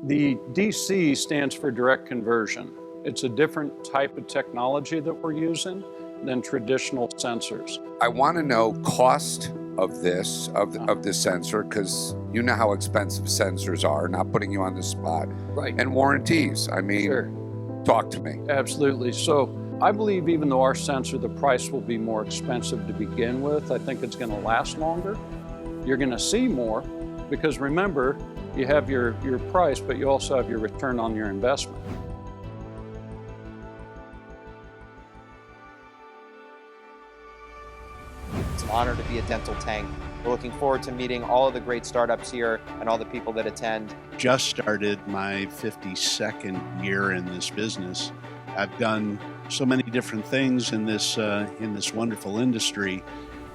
The DC stands for direct conversion. It's a different type of technology that we're using than traditional sensors. I want to know cost of this, of the sensor, because you know how expensive sensors are, not putting you on the spot. Right. And warranties. I mean, Sure. Talk to me. Absolutely. So I believe even though our sensor, the price will be more expensive to begin with, I think it's going to last longer. You're going to see more because remember, you have your price, but you also have your return on your investment. It's an honor to be at DentalTank. We're looking forward to meeting all of the great startups here and all the people that attend. Just started my 52nd year in this business. I've done so many different things in this wonderful industry,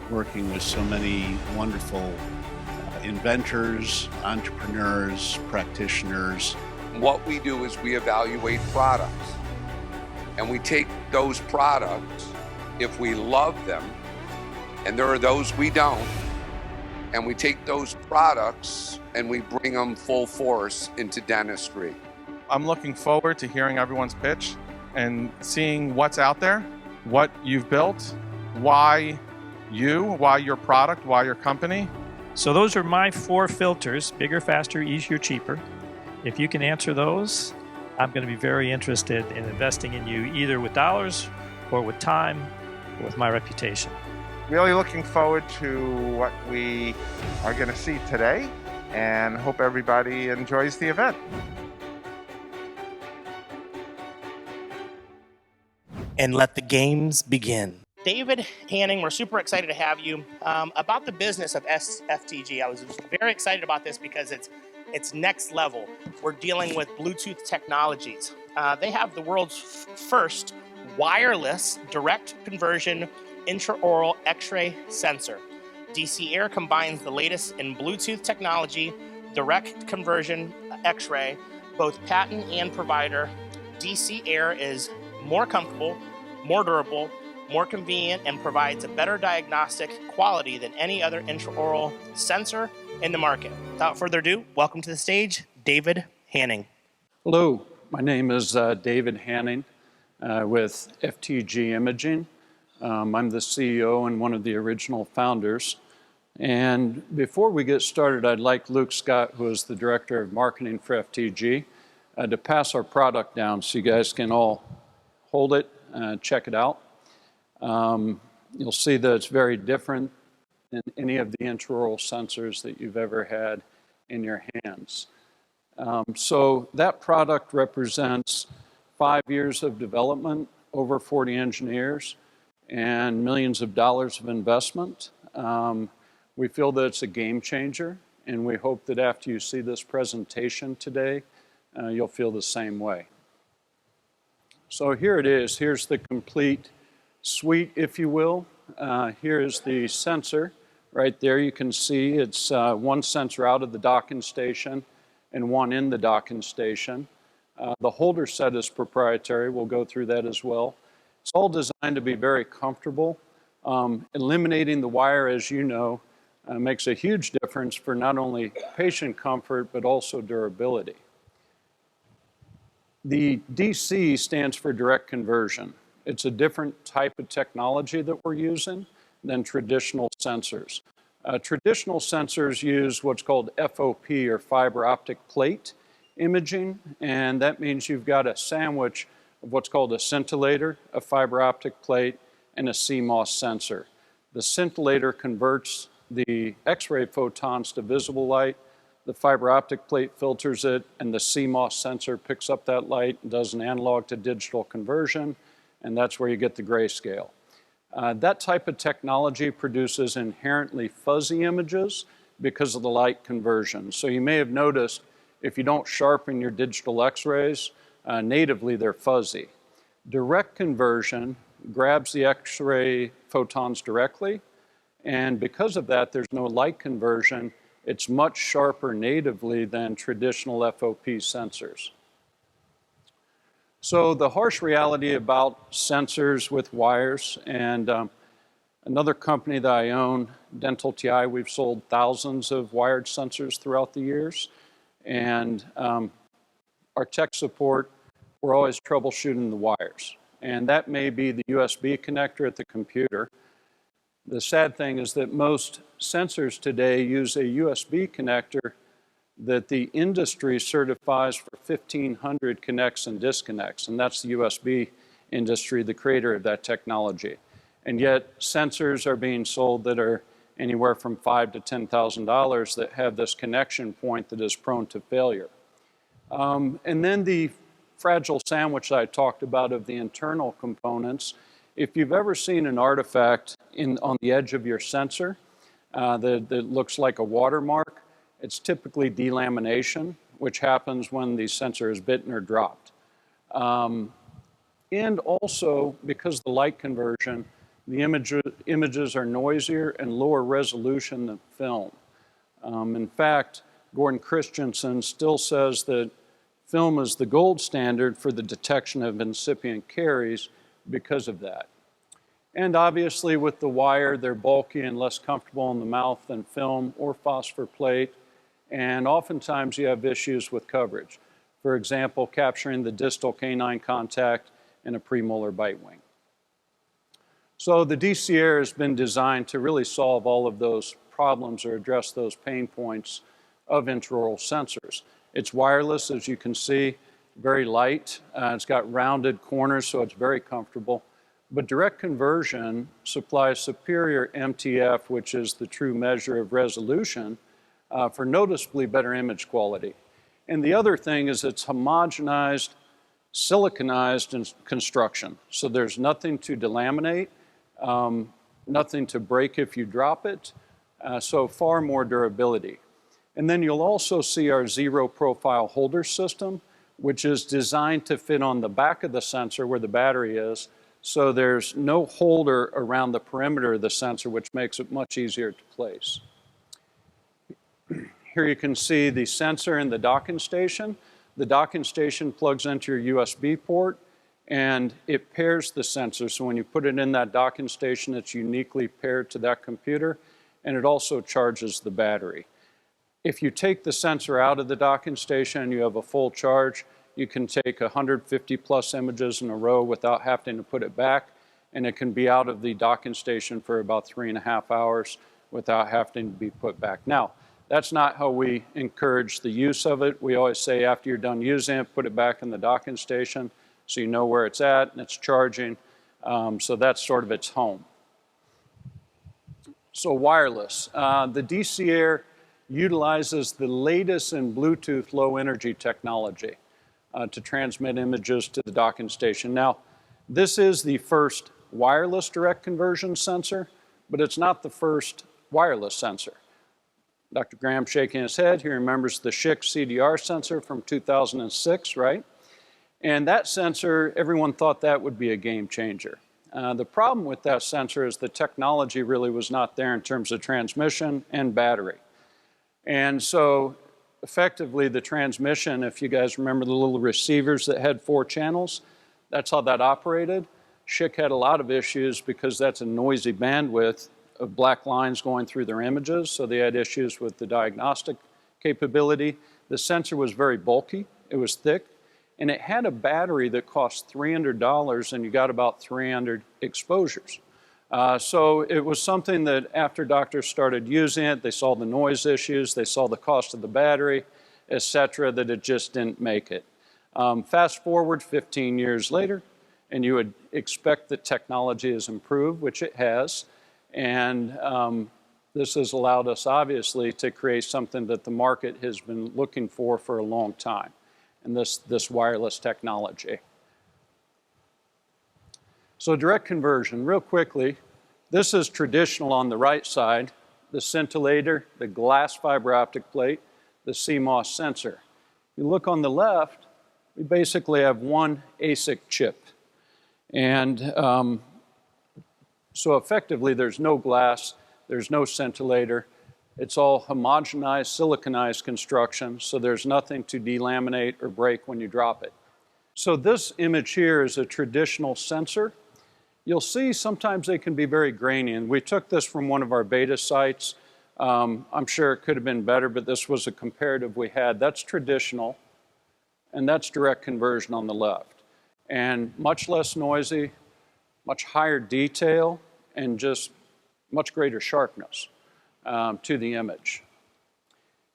working with so many wonderful inventors, entrepreneurs, practitioners. What we do is we evaluate products, and we take those products, if we love them, and there are those we don't, and we take those products and we bring them full force into dentistry. I'm looking forward to hearing everyone's pitch and seeing what's out there, what you've built, why your product, why your company. So those are my 4 filters: bigger, faster, easier, cheaper. If you can answer those, I'm going to be very interested in investing in you, either with dollars or with time or with my reputation. Really looking forward to what we are going to see today, and hope everybody enjoys the event. And let the games begin. David Hanning, we're super excited to have you. About the business of FTG, I was very excited about this because it's next level. We're dealing with Bluetooth technologies. They have the world's first wireless direct conversion intraoral X-ray sensor. DC Air combines the latest in Bluetooth technology, direct conversion X-ray, both patent and provider. DC Air is more comfortable, more durable, more convenient, and provides a better diagnostic quality than any other intraoral sensor in the market. Without further ado, welcome to the stage, David Hanning. Hello, my name is David Hanning with FTG Imaging. I'm the CEO and one of the original founders. And before we get started, I'd like Luke Scott, who is the Director of Marketing for FTG, to pass our product down so you guys can all hold it, check it out. You'll see that it's very different than any of the intraoral sensors that you've ever had in your hands. So that product represents 5 years of development, over 40 engineers, and millions of dollars of investment. We feel that it's a game changer, and we hope that after you see this presentation today, you'll feel the same way. So here it is. Here's the complete suite, if you will. Here is the sensor. Right there you can see it's one sensor out of the docking station and one in the docking station. The holder set is proprietary. We'll go through that as well. It's all designed to be very comfortable. Eliminating the wire, as you know, makes a huge difference for not only patient comfort, but also durability. The DC stands for direct conversion. It's a different type of technology that we're using than traditional sensors. Traditional sensors use what's called FOP, or fiber optic plate imaging, and that means you've got a sandwich of what's called a scintillator, a fiber optic plate, and a CMOS sensor. The scintillator converts the X-ray photons to visible light, the fiber optic plate filters it, and the CMOS sensor picks up that light and does an analog to digital conversion, and that's where you get the grayscale. That type of technology produces inherently fuzzy images because of the light conversion. So you may have noticed if you don't sharpen your digital X-rays, natively they're fuzzy. Direct conversion grabs the X-ray photons directly, and because of that, there's no light conversion. It's much sharper natively than traditional FOP sensors. So the harsh reality about sensors with wires, and another company that I own, DentalTank, we've sold thousands of wired sensors throughout the years. And our tech support, we're always troubleshooting the wires. And that may be the USB connector at the computer. The sad thing is that most sensors today use a USB connector that the industry certifies for 1,500 connects and disconnects, and that's the USB industry, the creator of that technology. And yet sensors are being sold that are anywhere from $5,000 to $10,000 that have this connection point that is prone to failure. And then the fragile sandwich that I talked about of the internal components, if you've ever seen an artifact on the edge of your sensor that looks like a watermark, it's typically delamination, which happens when the sensor is bitten or dropped. And also, because of the light conversion, the images are noisier and lower resolution than film. In fact, Gordon Christensen still says that film is the gold standard for the detection of incipient caries because of that. And obviously with the wire, they're bulky and less comfortable in the mouth than film or phosphor plate. And oftentimes you have issues with coverage. For example, capturing the distal canine contact in a premolar bite wing. So the DCR has been designed to really solve all of those problems or address those pain points of intraoral sensors. It's wireless, as you can see, very light. It's got rounded corners, so it's very comfortable. But direct conversion supplies superior MTF, which is the true measure of resolution, for noticeably better image quality. And the other thing is it's homogenized, siliconized in construction. So there's nothing to delaminate, nothing to break if you drop it, so far more durability. And then you'll also see our zero profile holder system, which is designed to fit on the back of the sensor where the battery is. So there's no holder around the perimeter of the sensor, which makes it much easier to place. Here you can see the sensor and the docking station. The docking station plugs into your USB port and it pairs the sensor. So when you put it in that docking station, it's uniquely paired to that computer, and it also charges the battery. If you take the sensor out of the docking station and you have a full charge, you can take 150 plus images in a row without having to put it back, and it can be out of the docking station for about 3.5 hours without having to be put back. Now, that's not how we encourage the use of it. We always say after you're done using it, put it back in the docking station so you know where it's at and it's charging. So that's sort of its home. So wireless. The DCR utilizes the latest in Bluetooth low energy technology to transmit images to the docking station. Now, this is the first wireless direct conversion sensor, but it's not the first wireless sensor. Dr. Graham shaking his head, he remembers the Schick CDR sensor from 2006, right? And that sensor, everyone thought that would be a game changer. The problem with that sensor is the technology really was not there in terms of transmission and battery. And so effectively the transmission, if you guys remember the little receivers that had 4 channels, that's how that operated. Schick had a lot of issues because that's a noisy bandwidth of black lines going through their images, so they had issues with the diagnostic capability. The sensor was very bulky, it was thick, and it had a battery that cost $300 and you got about 300 exposures. So it was something that after doctors started using it, they saw the noise issues, they saw the cost of the battery, etc., that it just didn't make it. Fast forward 15 years later, and you would expect that technology has improved, which it has, and this has allowed us obviously to create something that the market has been looking for a long time, and this wireless technology. So direct conversion, real quickly, this is traditional on the right side, the scintillator, the glass fiber optic plate, the CMOS sensor. You look on the left, we basically have one ASIC chip. And so effectively there's no glass, there's no scintillator, it's all homogenized, siliconized construction, so there's nothing to delaminate or break when you drop it. So this image here is a traditional sensor. You'll see sometimes they can be very grainy, and we took this from one of our beta sites. I'm sure it could have been better, but this was a comparative we had. That's traditional. and that's direct conversion on the left. And much less noisy, much higher detail, and just much greater sharpness to the image.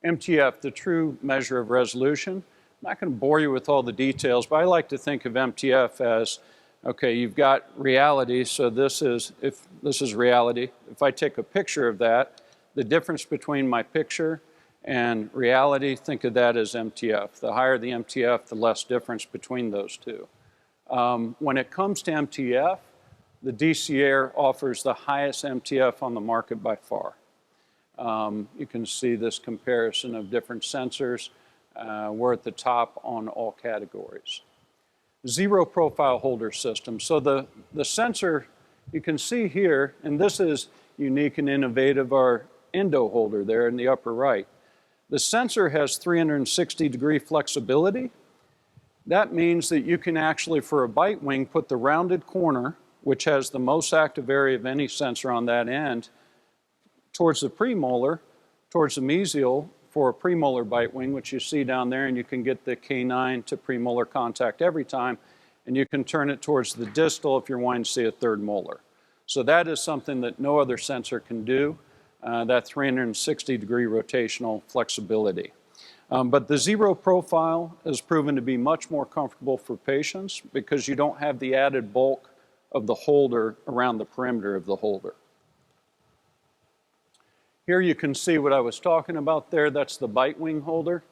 MTF, the true measure of resolution. I'm not going to bore you with all the details, but I like to think of MTF as, okay, you've got reality, so this is reality. If I take a picture of that, the difference between my picture and reality, think of that as MTF. The higher the MTF, the less difference between those two. When it comes to MTF, the DC Air offers the highest MTF on the market by far. You can see this comparison of different sensors. We're at the top on all categories. Zero profile holder system. So the sensor, you can see here, and this is unique and innovative, our endo holder there in the upper right. The sensor has 360-degree flexibility. That means that you can actually, for a bite wing, put the rounded corner, which has the most active area of any sensor on that end, towards the premolar, towards the mesial for a premolar bite wing, which you see down there, and you can get the canine to premolar contact every time, and you can turn it towards the distal if you're wanting to see a third molar. So that is something that no other sensor can do, that 360-degree rotational flexibility. But the zero profile has proven to be much more comfortable for patients because you don't have the added bulk of the holder around the perimeter of the holder. Here you can see what I was talking about there. That's the bite wing holder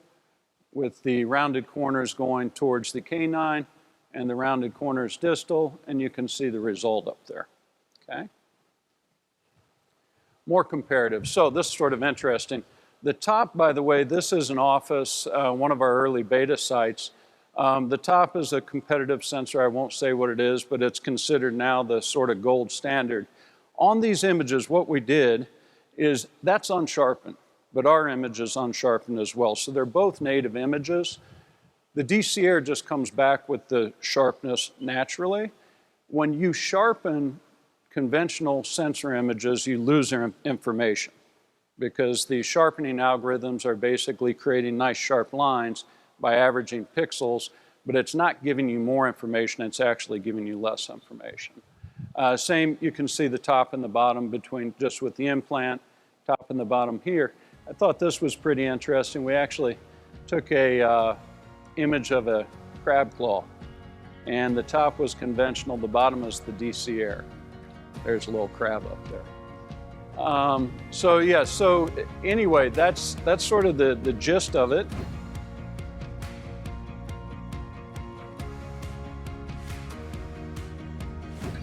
with the rounded corners going towards the canine and the rounded corners distal, and you can see the result up there, okay? More comparative. So this is sort of interesting. The top, by the way, this is an office, one of our early beta sites. The top is a competitive sensor. I won't say what it is, but it's considered now the sort of gold standard. On these images, what we did is that's unsharpened, but our image is unsharpened as well. So they're both native images. The DC Air just comes back with the sharpness naturally. When you sharpen conventional sensor images, you lose their information because the sharpening algorithms are basically creating nice sharp lines by averaging pixels, but it's not giving you more information, it's actually giving you less information. Same, you can see the top and the bottom between just with the implant, top and the bottom here. I thought this was pretty interesting. We actually took a image of a crab claw, and the top was conventional, the bottom is the DC Air. There's a little crab up there. So yeah, so anyway, that's sort of the gist of it.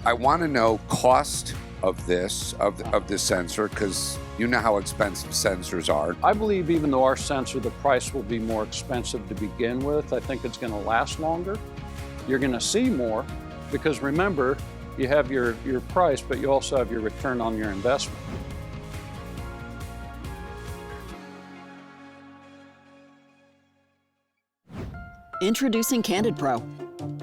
I want to know cost of this, of the sensor, because you know how expensive sensors are. I believe even though our sensor, the price will be more expensive to begin with, I think it's going to last longer. You're going to see more because remember, you have your price, but you also have your return on your investment. Introducing Candid Pro.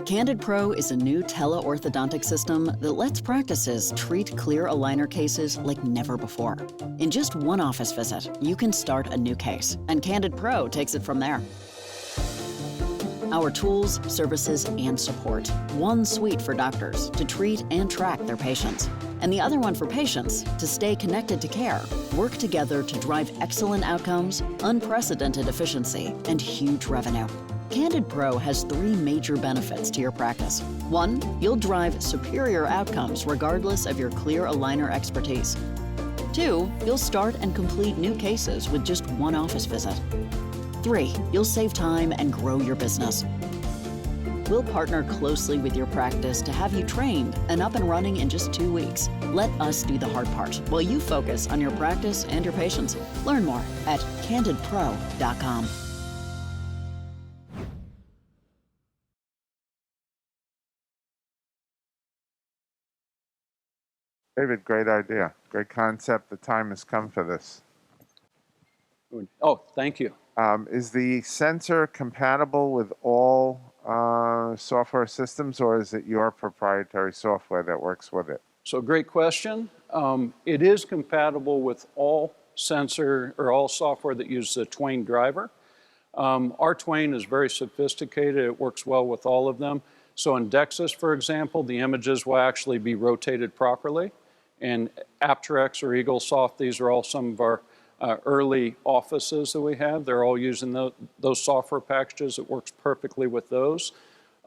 Candid Pro is a new teleorthodontic system that lets practices treat clear aligner cases like never before. In just one office visit, you can start a new case, and Candid Pro takes it from there. Our tools, services, and support. One suite for doctors to treat and track their patients, and the other one for patients to stay connected to care, work together to drive excellent outcomes, unprecedented efficiency, and huge revenue. Candid Pro has 3 major benefits to your practice. 1, you'll drive superior outcomes regardless of your clear aligner expertise. 2, you'll start and complete new cases with just one office visit. 3, you'll save time and grow your business. We'll partner closely with your practice to have you trained and up and running in just 2 weeks. Let us do the hard part while you focus on your practice and your patients. Learn more at candidpro.com. David, great idea. Great concept. The time has come for this. Oh, thank you. Is the sensor compatible with all software systems, or is it your proprietary software that works with it? So great question. It is compatible with all sensor or all software that uses the Twain driver. Our Twain is very sophisticated. It works well with all of them. So in DEXIS, for example, the images will actually be rotated properly. And Apterex or EagleSoft, these are all some of our early offices that we have. They're all using those software packages. It works perfectly with those.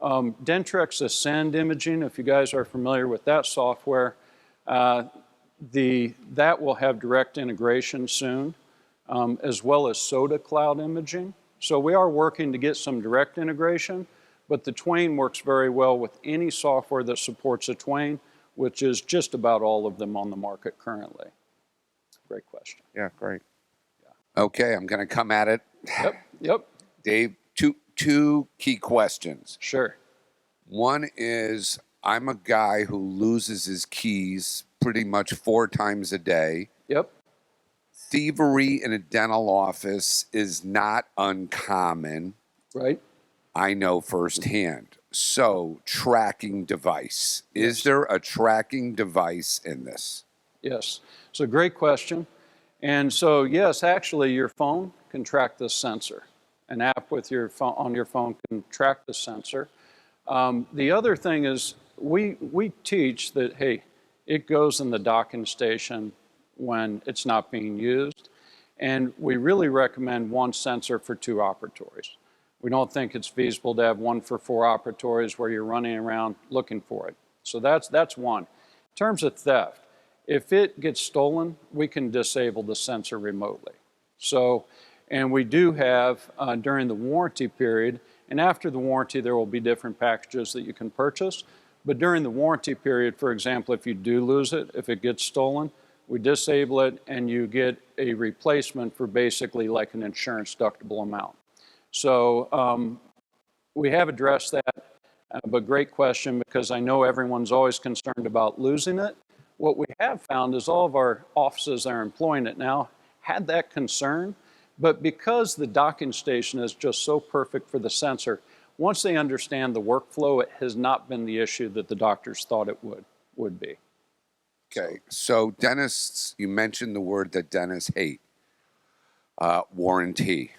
Dentrex Ascend Imaging, if you guys are familiar with that software, that will have direct integration soon, as well as Soda Cloud Imaging. So we are working to get some direct integration, but the Twain works very well with any software that supports a Twain, which is just about all of them on the market currently. Great question. Yeah, great. Okay, I'm going to come at it. Yep. Dave, two key questions. Sure. One is, I'm a guy who loses his keys pretty much 4 times a day. Yep. Thievery in a dental office is not uncommon. Right. I know firsthand. So, tracking device. Is there a tracking device in this? Yes. So great question. And so, yes, actually, your phone can track the sensor. An app with your phone on your phone can track the sensor. The other thing is we teach that, hey, it goes in the docking station when it's not being used. And we really recommend 1 sensor for 2 operatories. We don't think it's feasible to have 1 for 4 operatories where you're running around looking for it. So that's one. In terms of theft, if it gets stolen, we can disable the sensor remotely. So, and we do have during the warranty period, and after the warranty, there will be different packages that you can purchase. But during the warranty period, for example, if you do lose it, if it gets stolen, we disable it and you get a replacement for basically like an insurance deductible amount. So we have addressed that, but great question, because I know everyone's always concerned about losing it. What we have found is all of our offices that are employing it now had that concern, but because the docking station is just so perfect for the sensor, once they understand the workflow, it has not been the issue that the doctors thought it would be. Okay, so dentists, you mentioned the word that dentists hate, warranty.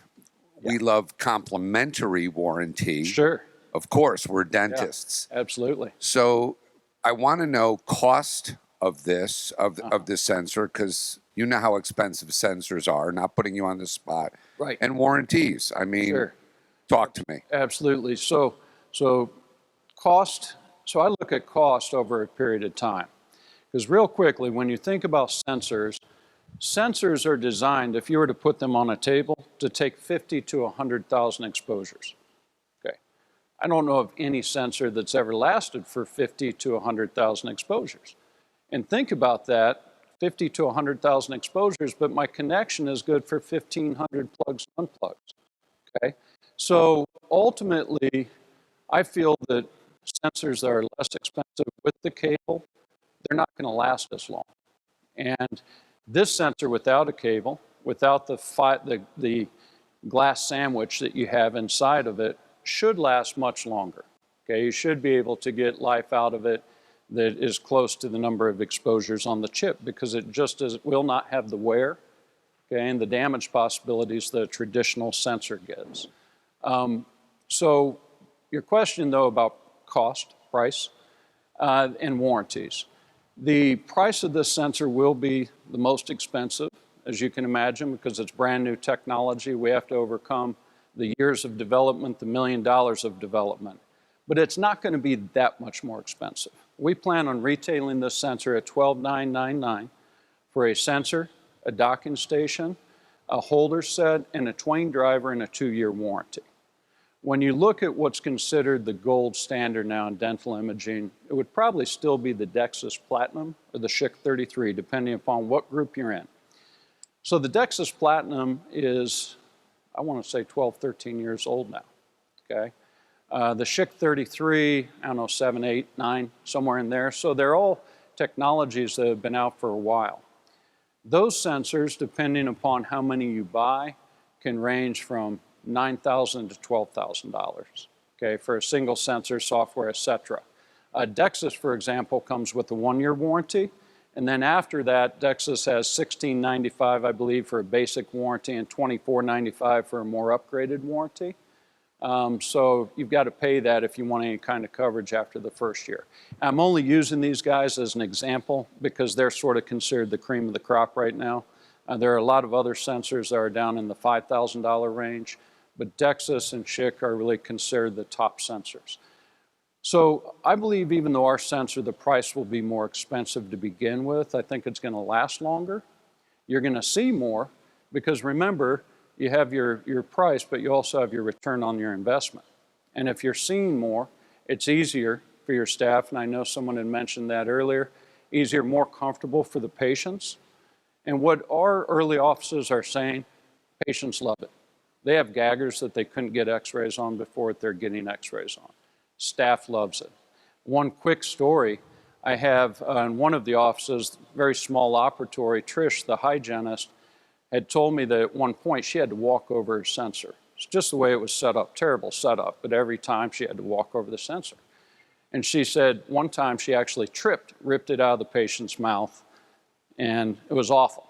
Yeah. We love complimentary warranty. Sure. Of course, we're dentists. Yeah, absolutely. So I want to know cost of this, of the sensor, because you know how expensive sensors are, not putting you on the spot. Right. And warranties. I mean, sure. Talk to me. Absolutely. So cost, so I look at cost over a period of time. Because real quickly, when you think about sensors, sensors are designed, if you were to put them on a table, to take 50 to 100,000 exposures. Okay. I don't know of any sensor that's ever lasted for 50 to 100,000 exposures. And think about that, 50 to 100,000 exposures, but my connection is good for 1,500 plugs and unplugs. Okay. So ultimately, I feel that sensors that are less expensive with the cable, they're not going to last as long. And this sensor without a cable, without the glass sandwich that you have inside of it, should last much longer. Okay, you should be able to get life out of it that is close to the number of exposures on the chip, because it just will not have the wear, okay, and the damage possibilities that a traditional sensor gives. So your question, though, about cost, price, and warranties. The price of this sensor will be the most expensive, as you can imagine, because it's brand new technology. We have to overcome the years of development, the $1 million of development. But it's not going to be that much more expensive. We plan on retailing this sensor at $12,999 for a sensor, a docking station, a holder set, and a Twain driver, and a 2-year warranty. When you look at what's considered the gold standard now in dental imaging, it would probably still be the DEXIS Platinum or the SCHIC 33, depending upon what group you're in. So the DEXIS Platinum is, I want to say 12, 13 years old now, okay? The SCHIC 33, I don't know, 7, 8, 9, somewhere in there. So they're all technologies that have been out for a while. Those sensors, depending upon how many you buy, can range from $9,000 to $12,000, okay, for a single sensor, software, etc. DEXIS, for example, comes with a 1-year warranty, And then after that, Dexis has $16.95, I believe, for a basic warranty and $24.95 for a more upgraded warranty. So you've got to pay that if you want any kind of coverage after the first year. I'm only using these guys as an example because they're sort of considered the cream of the crop right now. There are a lot of other sensors that are down in the $5,000 range, but Dexis and Schick are really considered the top sensors. So I believe even though our sensor, the price will be more expensive to begin with, I think it's going to last longer. You're going to see more because remember, you have your price, but you also have your return on your investment. And if you're seeing more, it's easier for your staff, and I know someone had mentioned that earlier, easier, more comfortable for the patients. And what our early offices are saying, patients love it. They have gaggers that they couldn't get x-rays on before they're getting x-rays on. Staff loves it. One quick story, I have in one of the offices, very small operatory, Trish, the hygienist, had told me that at one point she had to walk over her sensor. It's just the way it was set up, terrible setup, but every time she had to walk over the sensor. And she said one time she actually tripped, ripped it out of the patient's mouth, and it was awful.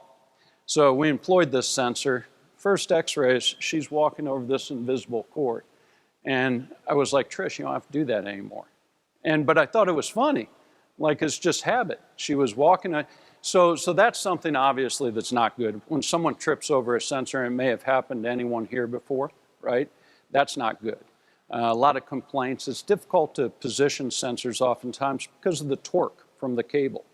So we employed this sensor. First x-rays, she's walking over this invisible cord. And I was like, Trish, you don't have to do that anymore. But I thought it was funny, like it's just habit. She was walking. So that's something obviously that's not good. When someone trips over a sensor, and it may have happened to anyone here before, right? That's not good. A lot of complaints. It's difficult to position sensors oftentimes because of the torque from the cable.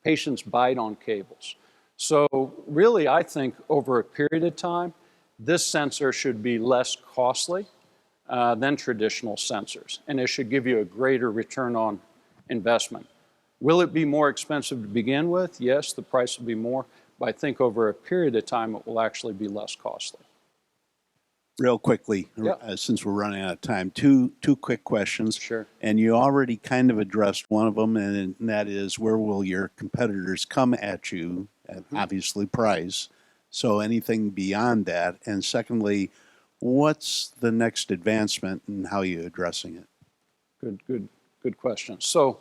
Patients bite on cables. So really, I think over a period of time, this sensor should be less costly than traditional sensors, and it should give you a greater return on investment. Will it be more expensive to begin with? Yes, the price will be more, but I think over a period of time, it will actually be less costly. Real quickly, Yep. Since we're running out of time, two quick questions. Sure. And you already kind of addressed one of them, and that is where will your competitors come at you? At obviously price. So anything beyond that. And secondly, what's the next advancement and how are you addressing it? Good question. So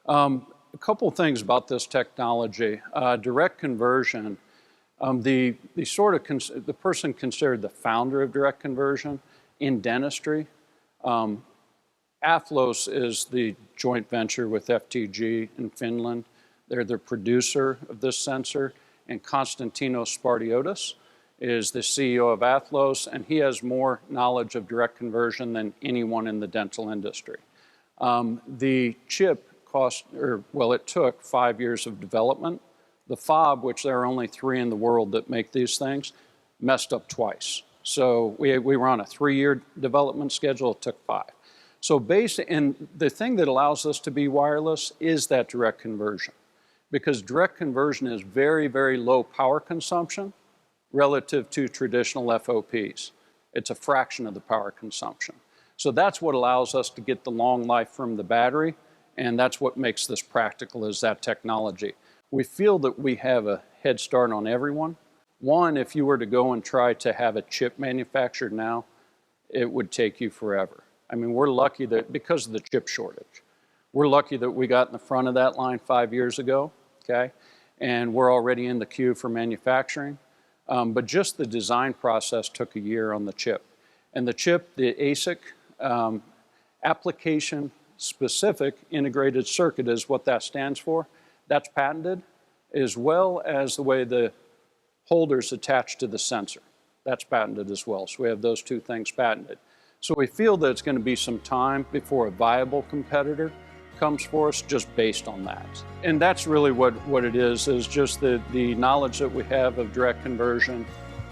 a couple things about this technology. Direct conversion. The person considered the founder of direct conversion in dentistry. Athlos is the joint venture with FTG in Finland. They're the producer of this sensor, and Konstantinos Spartiotis is the CEO of Athlos, and he has more knowledge of direct conversion than anyone in the dental industry. The chip it took 5 years of development. The fob, which there are only 3 in the world that make these things, messed up twice. So we were on a 3-year development schedule, it took 5. So and the thing that allows us to be wireless is that direct conversion, because direct conversion is very, very low power consumption relative to traditional FOPs. It's a fraction of the power consumption. So that's what allows us to get the long life from the battery, and that's what makes this practical, is that technology. We feel that we have a head start on everyone. One, if you were to go and try to have a chip manufactured now, it would take you forever. I mean, we're lucky that because of the chip shortage, we're lucky that we got in the front of that line 5 years ago, okay? And we're already in the queue for manufacturing. But just the design process took a year on the chip. And the chip, the ASIC, application-specific integrated circuit is what that stands for. That's patented, as well as the way the holders attach to the sensor. That's patented as well. So we have those 2 things patented. So we feel that it's going to be some time before a viable competitor comes for us just based on that. And that's really what it is just the knowledge that we have of direct conversion,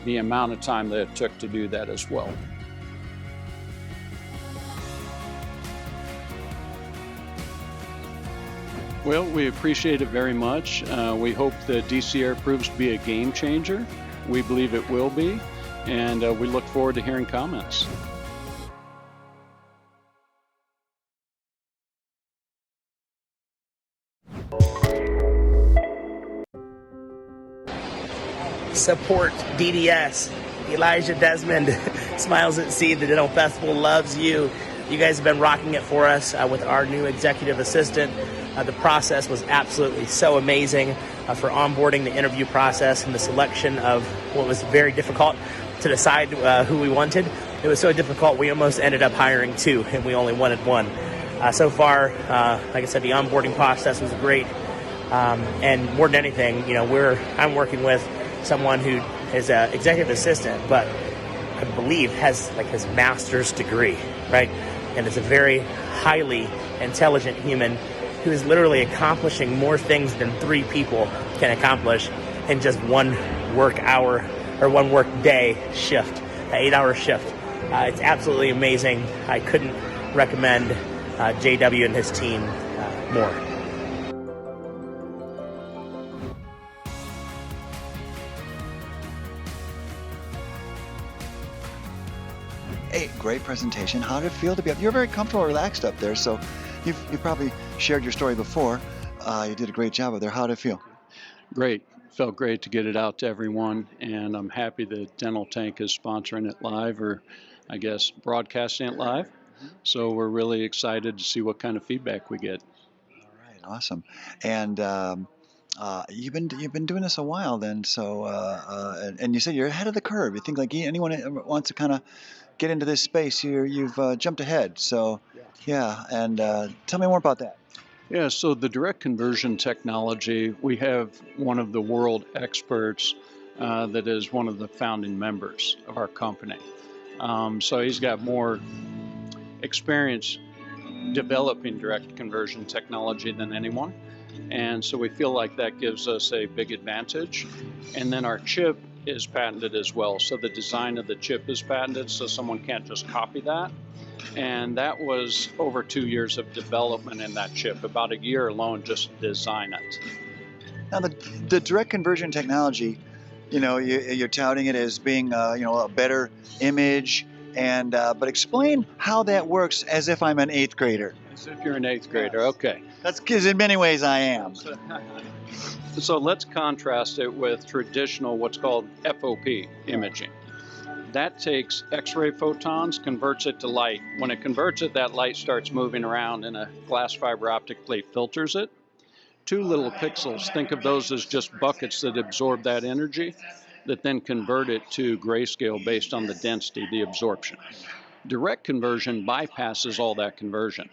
the amount of time that it took to do that as well. Well, we appreciate it very much. We hope that DC Air proves to be a game changer. We believe it will be, and we look forward to hearing comments. Support DDS. Elijah Desmond, Smiles at Sea, the Dental Festival loves you. You guys have been rocking it for us with our new executive assistant. The process was absolutely so amazing for onboarding, the interview process, and the selection of what was very difficult to decide who we wanted. It was so difficult we almost ended up hiring two, and we only wanted one. So far, like I said, the onboarding process was great, and more than anything, I'm working with someone who is an executive assistant, but I believe has his master's degree, right? And is a very highly intelligent human who is literally accomplishing more things than 3 people can accomplish in just one work hour or one work day shift, an 8-hour shift. It's absolutely amazing. I couldn't recommend JW and his team more. Hey, great presentation. How did it feel to be up? You're very comfortable, relaxed up there, so you've probably shared your story before. You did a great job up there. How did it feel? Great. Felt great to get it out to everyone, and I'm happy that DentalTank is sponsoring it live, or I guess broadcasting it live. So we're really excited to see what kind of feedback we get. All right, awesome. And you've been doing this a while, then. So and you said you're ahead of the curve. You think like anyone wants to kind of get into this space, you've jumped ahead. So yeah. And tell me more about that. Yeah, so the direct conversion technology, we have one of the world experts that is one of the founding members of our company. So he's got more experience developing direct conversion technology than anyone. And so we feel like that gives us a big advantage. And then our chip is patented as well. So the design of the chip is patented, so someone can't just copy that. And that was over 2 years of development in that chip, about a year alone just to design it. Now the direct conversion technology, you're touting it as being a better image, and but explain how that works as if I'm an 8th grader. As if you're an 8th grader, okay. That's because in many ways I am. So let's contrast it with traditional what's called FOP imaging. That takes X-ray photons, converts it to light. When it converts it, that light starts moving around and a glass fiber optic plate filters it. 2 little pixels, think of those as just buckets that absorb that energy, that then convert it to grayscale based on the density, the absorption. Direct conversion bypasses all that conversion.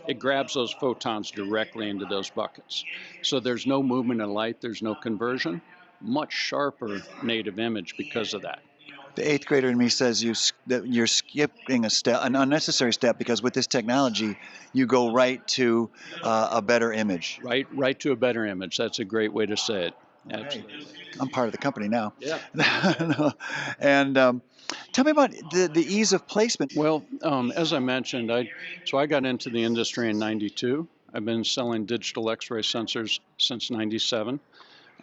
It grabs those photons directly into those buckets. So there's no movement of light, there's no conversion. Much sharper native image because of that. The 8th grader in me says that you're skipping a step, an unnecessary step, because with this technology, you go right to a better image. Right to a better image. That's a great way to say it. Absolutely. I'm part of the company now. Yeah. And tell me about the ease of placement. Well, as I mentioned, I got into the industry in '92. I've been selling digital X-ray sensors since '97.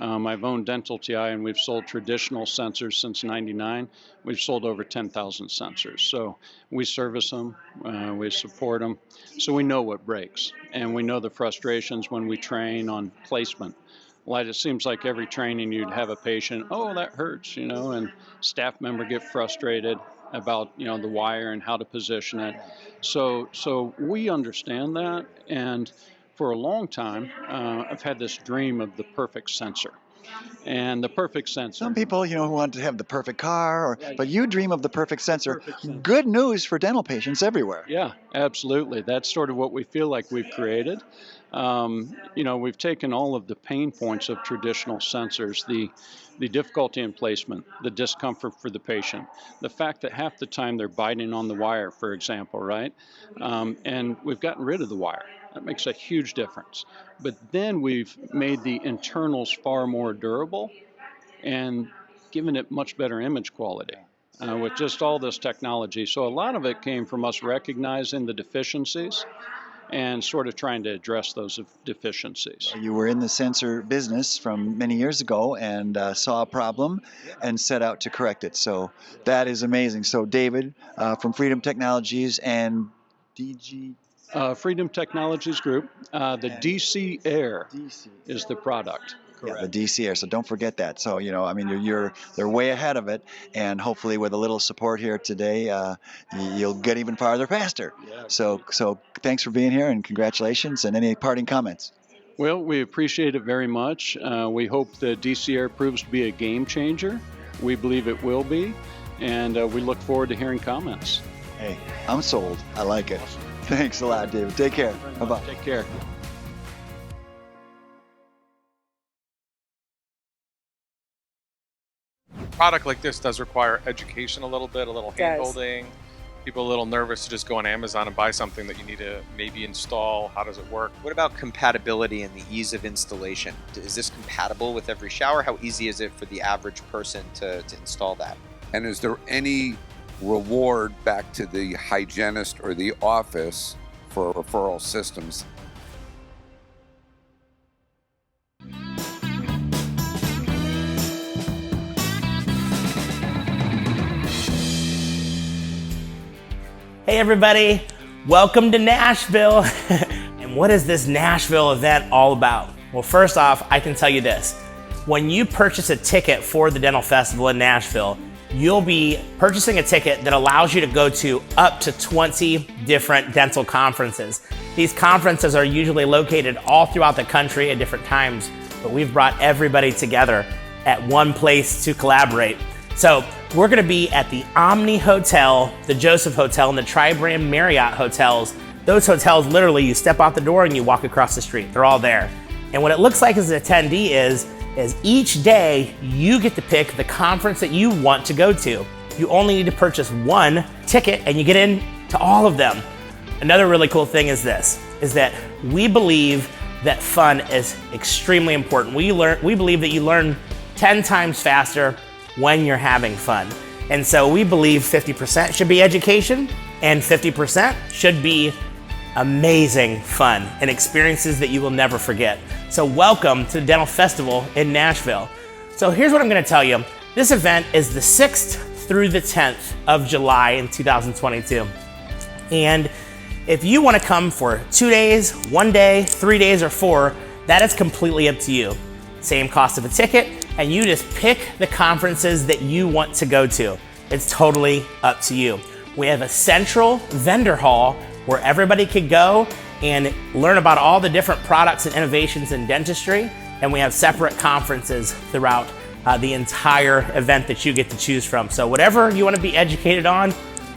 I've owned Dental TI, and we've sold traditional sensors since '99. We've sold over 10,000 sensors. So we service them, we support them, so we know what breaks, and we know the frustrations when we train on placement. Well, it seems like every training you'd have a patient, oh, that hurts, and staff member get frustrated about, the wire and how to position it. So we understand that, and for a long time, I've had this dream of the perfect sensor. And the perfect sensor. Some people, who want to have the perfect car, but you dream of the perfect sensor. Good news for dental patients everywhere. Yeah, absolutely. That's sort of what we feel like we've created. We've taken all of the pain points of traditional sensors, the difficulty in placement, the discomfort for the patient, the fact that half the time they're biting on the wire, for example, right? And we've gotten rid of the wire. That makes a huge difference. But then we've made the internals far more durable and given it much better image quality with just all this technology. So a lot of it came from us recognizing the deficiencies and sort of trying to address those deficiencies. You were in the sensor business from many years ago and saw a problem and set out to correct it. So that is amazing. So David from Freedom Technologies and DG... Freedom Technologies Group. The DC Air is the product. Correct. Yeah, the DC Air. So don't forget that. So they're way ahead of it, and hopefully with a little support here today, you'll get even farther faster. Yeah. So thanks for being here, and congratulations. And any parting comments? Well, we appreciate it very much. We hope the DCR proves to be a game changer. We believe it will be, and we look forward to hearing comments. Hey, I'm sold. I like it. Thanks a lot, David. Take care. Bye-bye. Take care. A product like this does require education a little bit, a little hand-holding. People are a little nervous to just go on Amazon and buy something that you need to maybe install. How does it work? What about compatibility and the ease of installation? Is this compatible with every shower? How easy is it for the average person to install that? And is there any reward back to the hygienist or the office for referral systems? Hey everybody, welcome to Nashville. And what is this Nashville event all about? Well, first off, I can tell you this. When you purchase a ticket for the Dental Festival in Nashville, you'll be purchasing a ticket that allows you to go to up to 20 different dental conferences. These conferences are usually located all throughout the country at different times, but we've brought everybody together at one place to collaborate. So we're gonna be at the Omni Hotel, the Joseph Hotel, and the Tri-Brand Marriott hotels. Those hotels, literally, you step out the door and you walk across the street. They're all there. And what it looks like as an attendee is each day you get to pick the conference that you want to go to. You only need to purchase one ticket and you get in to all of them. Another really cool thing is that we believe that fun is extremely important. We believe that you learn 10 times faster when you're having fun. And so we believe 50% should be education and 50% should be amazing fun and experiences that you will never forget. So welcome to the Dental Festival in Nashville. So here's what I'm gonna tell you. This event is the 6th through the 10th of July in 2022. And if you wanna come for 2 days, 1 day, 3 days, or 4, that is completely up to you. Same cost of a ticket, and you just pick the conferences that you want to go to. It's totally up to you. We have a central vendor hall where everybody could go and learn about all the different products and innovations in dentistry, and we have separate conferences throughout the entire event that you get to choose from. So whatever you want to be educated on,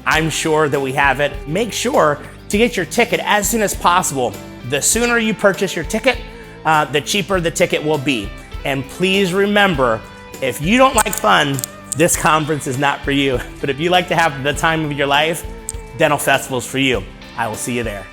I'm sure that we have it. Make sure to get your ticket as soon as possible. The sooner you purchase your ticket, the cheaper the ticket will be. And please remember, if you don't like fun, this conference is not for you. But if you like to have the time of your life, Dental Festival's for you. I will see you there.